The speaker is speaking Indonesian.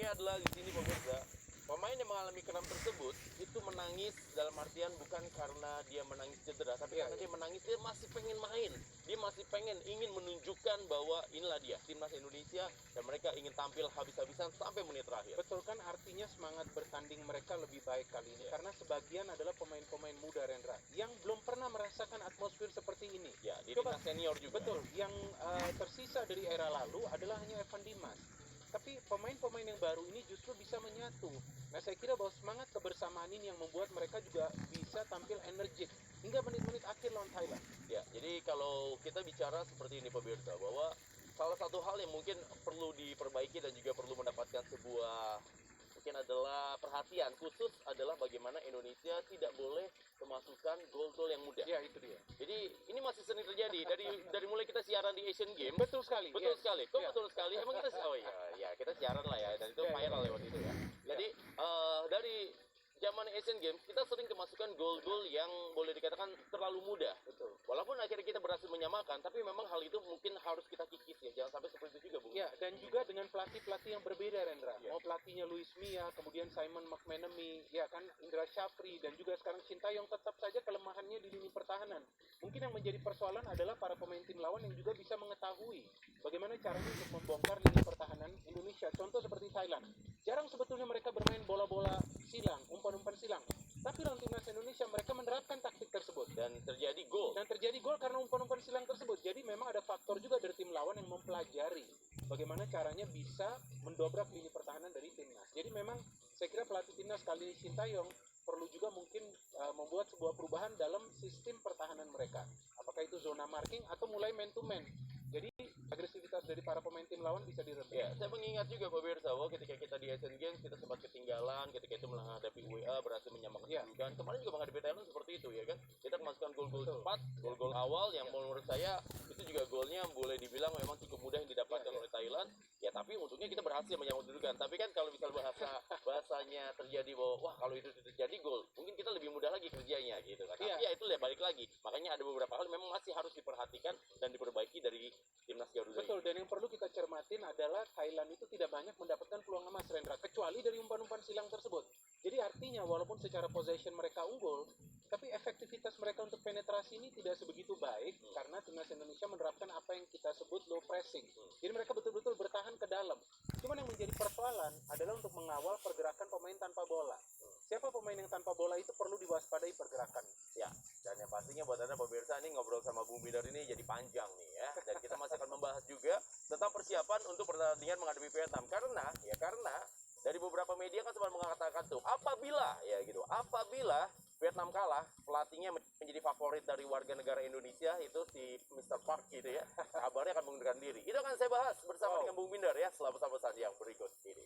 uniknya adalah di sini pemirsa, pemain yang mengalami kram tersebut itu menangis dalam artian bukan karena dia menangis cedera, tapi karena dia menangis, dia masih pengen main, dia masih ingin menunjukkan bahwa inilah dia timnas Indonesia dan mereka ingin tampil habis-habisan sampai menit terakhir. Betul kan, artinya semangat bertanding mereka lebih baik kali ini karena sebagian adalah pemain-pemain muda, Rendra, yang belum pernah merasakan atmosfer seperti ini. Ya, di timnas senior juga. Betul, yang tersisa dari era lalu adalah hanya Evan Dimas. Tapi pemain-pemain yang baru ini justru bisa menyatu. Nah, saya kira bahwa semangat kebersamaan ini yang membuat mereka juga bisa tampil energik hingga menit-menit akhir lawan Thailand. Ya, jadi kalau kita bicara seperti ini pemirsa, bahwa salah satu hal yang mungkin perlu diperbaiki dan juga perlu mendapatkan sebuah mungkin adalah perhatian khusus adalah bagaimana Indonesia tidak boleh kemasukan gol-gol yang mudah. Ya, itu dia. Jadi ini masih sering terjadi dari mulai kita siaran di Asian Games. Betul sekali. Betul sekali. Kok Ya. betul sekali? Emang kita kita siaran lah ya, dan itu viral lewat itu ya. Jadi dari zaman Asian Games kita sering kemasukan gol-gol yang boleh dikatakan terlalu mudah. Betul. Walaupun akhirnya kita berhasil menyamakan, tapi memang hal itu mungkin harus kita kikis ya. Jangan sampai seperti itu juga, Bung. Ya, dan juga dengan pelatih-pelatih yang berbeda, Rendra. Ya. Mau pelatihnya Luis Mia, kemudian Simon McManamy, ya kan, Indra Syafri, dan juga sekarang Sintayong, tetap saja kelemahannya di lini pertahanan. Mungkin yang menjadi persoalan adalah para pemain tim lawan yang juga bisa mengetahui bagaimana caranya untuk membongkar lini pertahanan Indonesia. Contoh seperti Thailand. Jarang sebetulnya mereka bermain bola-bola silang, umpan-umpan silang. Tapi lawan timnas Indonesia mereka menerapkan taktik tersebut. Dan terjadi gol. Karena umpan-umpan silang tersebut. Jadi memang ada faktor juga dari tim lawan yang mempelajari bagaimana caranya bisa mendobrak lini pertahanan dari timnas. Jadi memang saya kira pelatih timnas kali Sintayong perlu juga mungkin membuat sebuah perubahan dalam sistem pertahanan mereka. Apakah itu zona marking atau mulai man to man. Jadi agresivitas dari para pemain tim lawan bisa diredam. Ya, saya mengingat juga pemirsa bahwa ketika kita di Asian Games kita sempat ketinggalan ketika itu menghadapi UEA, berhasil menyamakan kedudukan. Kemarin juga menghadapi Thailand seperti itu ya kan. Kita kemasukan gol-gol cepat, gol-gol awal yang menurut saya itu juga golnya boleh dibilang memang cukup mudah yang didapatkan oleh Thailand. Ya, tapi untungnya kita berhasil menyamakan kedudukan. Tapi kan kalau misal bahasanya terjadi bahwa wah kalau itu terjadi gol, mungkin kita lebih mudah lagi kerjanya gitu kan. Tapi ya itu balik lagi. Makanya ada beberapa hal memang masih harus diperhatikan dan diperbaiki dari timnas Garuda. Betul, dan yang perlu kita cermatin adalah Thailand itu tidak banyak mendapatkan peluang emas, Rendra, kecuali dari umpan-umpan silang tersebut. Jadi artinya walaupun secara possession mereka unggul, tapi efektivitas mereka untuk penetrasi ini tidak sebegitu baik karena timnas Indonesia menerapkan apa yang kita sebut low pressing. Jadi mereka betul-betul bertahan ke dalam. Cuman yang menjadi persoalan adalah untuk mengawal pergerakan pemain tanpa bola. Siapa pemain yang tanpa bola itu perlu diwaspadai pergerakan. Ya, dan yang pastinya buat Anda pemirsa ini ngobrol sama Bung Bidar ini jadi panjang nih ya. Dan kita masih akan membahas juga tentang persiapan untuk pertandingan menghadapi Vietnam. Karena dari beberapa media kan sempat mengatakan tuh apabila Vietnam kalah, pelatihnya menjadi favorit dari warga negara Indonesia itu si Mr. Park gitu ya. Kabarnya akan mengundurkan diri. Itu akan saya bahas bersama dengan Bung Bidar ya setelah pesan-pesan yang berikut ini.